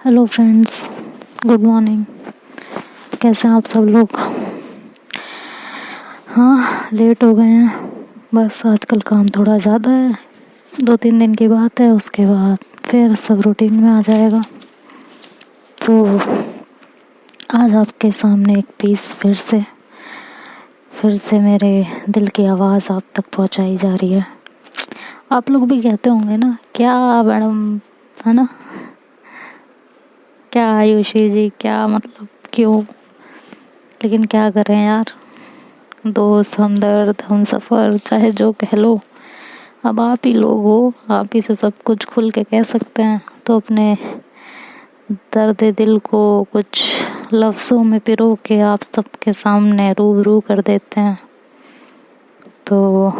Hello friends, good morning. कैसे हैं आप सब लोग? हाँ, लेट हो गए हैं। बस आजकल काम थोड़ा ज़्यादा है। 2-3 दिन की बात है, उसके बाद फिर सब रूटीन में आ जाएगा। तो आज आपके सामने एक पीस फिर से मेरे दिल की आवाज़ आप तक पहुंचाई जा रही है। आप लोग भी कहते होंगे ना, क्या मैडम, है ना, क्या आयुषी जी, क्या मतलब, क्यों? लेकिन क्या करें यार, दोस्त, हमदर्द, हमसफ़र, चाहे जो कह लो, अब आप ही लोग हो, आप ही से सब कुछ खुल के कह सकते हैं। तो अपने दर्द दिल को कुछ लफ्ज़ों में पिरो के आप सबके सामने रूबरू कर देते हैं। तो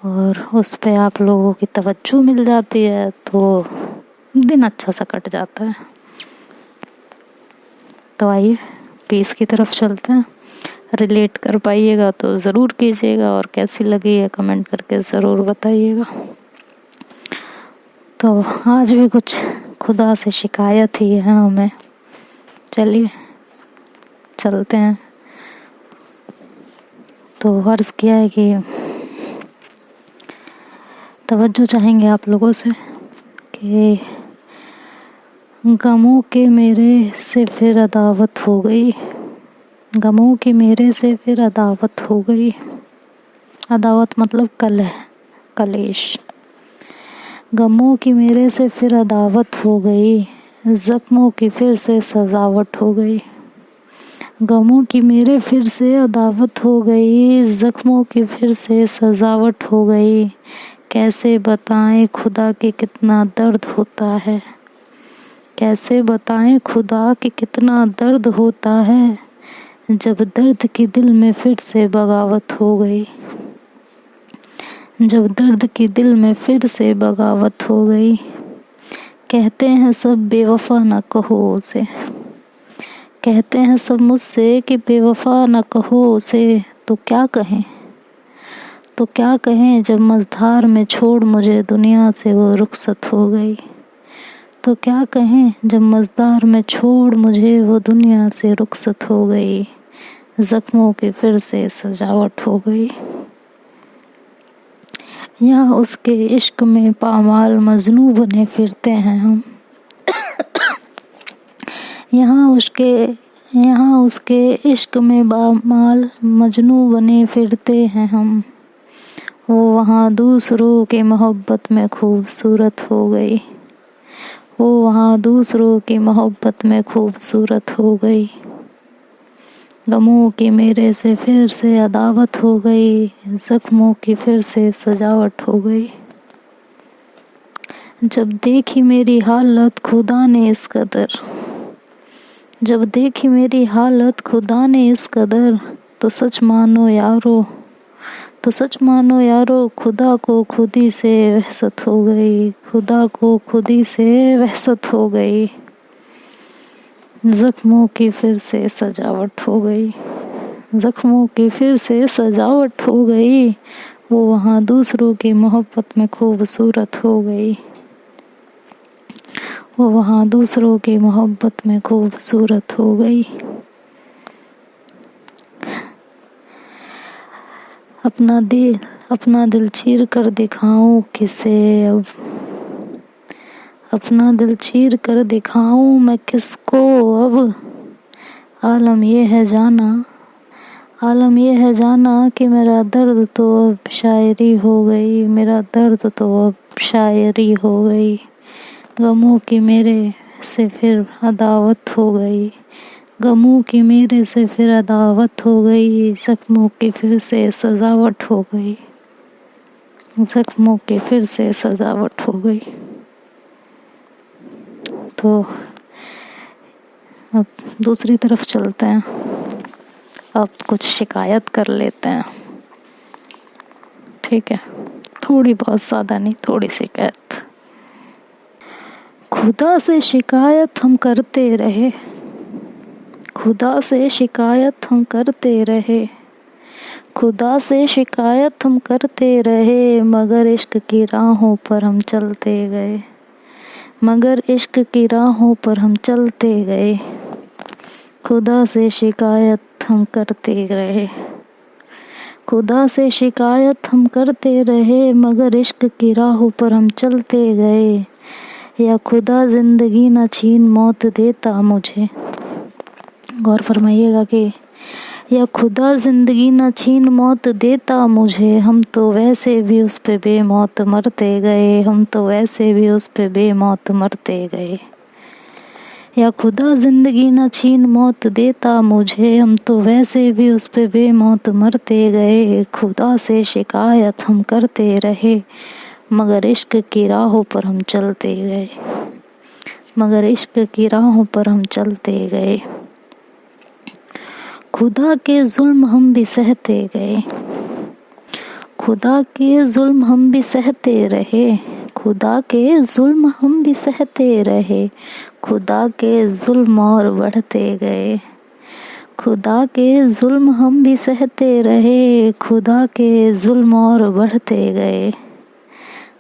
और उस पे आप लोगों की तवज्जो मिल जाती है, तो दिन अच्छा सा कट जाता है। तो आइए पीस की तरफ चलते हैं। रिलेट कर पाइएगा तो ज़रूर कीजिएगा, और कैसी लगी है कमेंट करके ज़रूर बताइएगा। तो आज भी कुछ खुदा से शिकायत ही है हमें। चलिए चलते हैं। तो अर्ज़ किया है कि तवज्जो चाहेंगे आप लोगों से कि गमों के मेरे से फिर अदावत हो गई, गमों की मेरे से फिर अदावत हो गई। अदावत मतलब कलह, कलेश। गमों की मेरे से फिर अदावत हो गई, ज़ख्मों की फिर से सजावट हो गई। गमों की मेरे फिर से अदावत हो गई, ज़ख्मों की फिर से सजावट हो गई। कैसे बताएं खुदा कि कितना दर्द होता है, कैसे बताएं खुदा कि कितना दर्द होता है, जब दर्द की दिल में फिर से बगावत हो गई, जब दर्द की दिल में फिर से बगावत हो गई। कहते हैं सब बेवफा न कहो उसे, कहते हैं सब मुझसे कि बेवफा न कहो उसे। तो क्या कहें, तो क्या कहें, जब मझधार में छोड़ मुझे दुनिया से वो रुखसत हो गई। तो क्या कहें, जब मझधार में छोड़ मुझे वो दुनिया से रुखसत हो गई। ज़ख्मों की फिर से सजावट हो गई। यहाँ उसके इश्क में पामाल मजनू बने फिरते हैं हम, यहाँ उसके इश्क में पामाल मजनू बने फिरते हैं हम। वो वहाँ दूसरों की मोहब्बत में खूबसूरत हो गई, वो वहाँ दूसरों की मोहब्बत में खूबसूरत हो गई। गमों की मेरे से फिर से अदावत हो गई, ज़ख्मों की फिर से सजावट हो गई। जब देखी मेरी हालत खुदा ने इस कदर, जब देखी मेरी हालत खुदा ने इस कदर, तो सच मानो यारो, तो सच मानो यारो, खुदा को खुदी से वहसत हो गई, खुदा को खुदी से वहसत हो गई। ज़ख्मों की फिर से सजावट हो गई, ज़ख्मों की फिर से सजावट हो गई। वो वहाँ दूसरों की मोहब्बत में खूबसूरत हो गई, वो वहाँ दूसरों की मोहब्बत में खूबसूरत हो गई। अपना दिल चीर कर दिखाऊं किसे अब, अपना दिल चीर कर दिखाऊं मैं किसको अब। आलम ये है जाना, आलम ये है जाना कि मेरा दर्द तो अब शायरी हो गई, मेरा दर्द तो अब शायरी हो गई। गमों की मेरे से फिर अदावत हो गई, गमों की मेरे से फिर अदावत हो गई। ज़ख्मों की फिर से सजावट हो गई, ज़ख्मों की फिर से सजावट हो गई। तो अब दूसरी तरफ चलते हैं। अब कुछ शिकायत कर लेते हैं, ठीक है? थोड़ी बहुत, ज़्यादा नहीं, थोड़ी शिकायत। खुदा से शिकायत हम करते रहे, खुदा से शिकायत हम करते रहे, खुदा से शिकायत हम करते रहे, मगर इश्क की राहों पर हम चलते गए, मगर इश्क की राहों पर हम चलते गए, खुदा से शिकायत हम करते रहे। खुदा से शिकायत हम करते रहे, मगर इश्क की राहों पर हम चलते गए। या खुदा जिंदगी न छीन मौत देता मुझे। गौर फरमाइएगा कि या खुदा जिंदगी न छीन मौत देता मुझे, हम तो वैसे भी उस पे बेमौत मरते गए, हम तो वैसे भी उस पे बेमौत मरते गए। या खुदा जिंदगी न छीन मौत देता मुझे, हम तो वैसे भी उस पे बेमौत मरते गए। खुदा से शिकायत हम करते रहे, मगर इश्क की राहों पर हम चलते गए, मगर इश्क की राहों पर हम चलते गए। खुदा के जुल्म हम भी सहते गए, खुदा के जुल्म हम भी सहते रहे, खुदा के जुल्म हम भी सहते रहे। खुदा के जुल्म और बढ़ते गए, खुदा के जुल्म हम भी सहते रहे, खुदा के जुल्म और बढ़ते गए।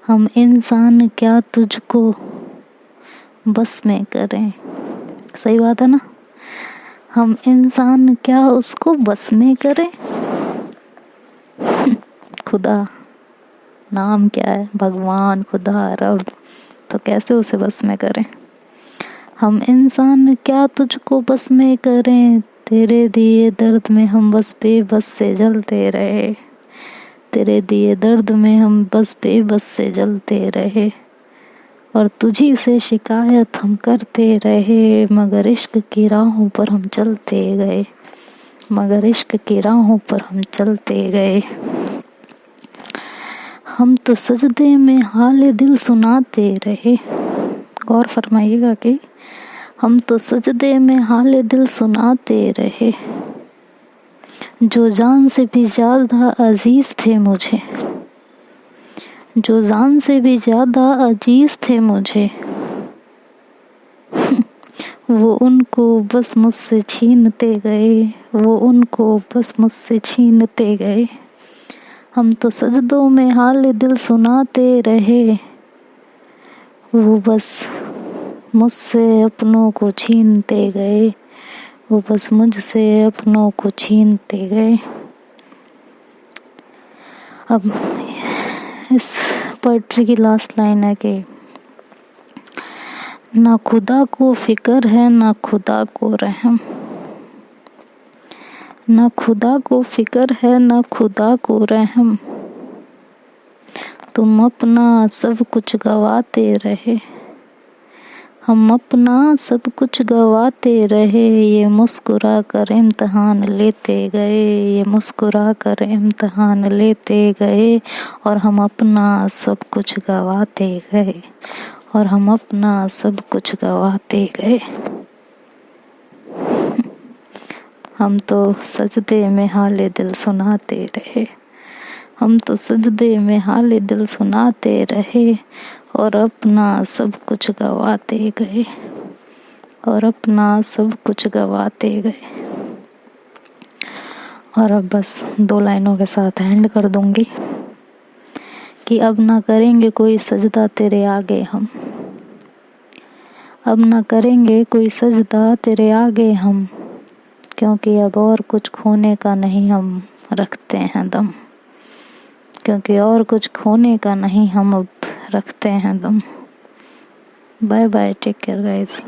हम इंसान क्या तुझको बस में करें। सही बात है ना, हम इंसान क्या उसको बस में करें। खुदा नाम क्या है, भगवान, खुदा, रब, तो कैसे उसे बस में करें। हम इंसान क्या तुझको बस में करें, तेरे दिए दर्द में हम बस बेबस से जलते रहे, तेरे दिए दर्द में हम बस बेबस से जलते रहे। और तुझी से शिकायत हम करते रहे, मगर इश्क की राहों पर हम चलते गए, मगर इश्क की राहों पर हम चलते गए। हम तो सजदे में हाल दिल सुनाते रहे। गौर फरमाइएगा कि हम तो सजदे में हाल दिल सुनाते रहे। जो जान से भी ज्यादा अजीज थे मुझे, जो जान से भी ज्यादा अजीज थे मुझे, वो उनको बस मुझसे छीनते गए, वो उनको बस मुझसे छीनते गए। हम तो सजदों में हाल दिल सुनाते रहे, वो बस मुझसे अपनों को छीनते गए, वो बस मुझसे अपनों को छीनते गए। अब इस पोएट्री की लास्ट लाइन है कि ना खुदा को फिक्र है ना खुदा को रहम, ना खुदा को फिक्र है ना खुदा को रहम। तुम अपना सब कुछ गवाते रहे, हम अपना सब कुछ गवाते रहे। ये मुस्कुरा कर इम्तिहान लेते गए, ये मुस्कुरा कर इम्तिहान लेते गए। और हम अपना सब कुछ गवाते गए, और हम अपना सब कुछ गवाते गए। हम तो सजदे में हाले दिल सुनाते रहे, हम तो सजदे में हाले दिल सुनाते रहे। और अपना सब कुछ गवाते गए, और अपना सब कुछ गवाते गए। और अब बस 2 लाइनों के साथ एंड कर दूंगी कि अब ना करेंगे कोई सजदा तेरे आगे हम, अब ना करेंगे कोई सजदा तेरे आगे हम। क्योंकि अब और कुछ खोने का नहीं हम रखते हैं दम, क्योंकि और कुछ खोने का नहीं हम अब रखते हैं दम। Bye bye, take care guys.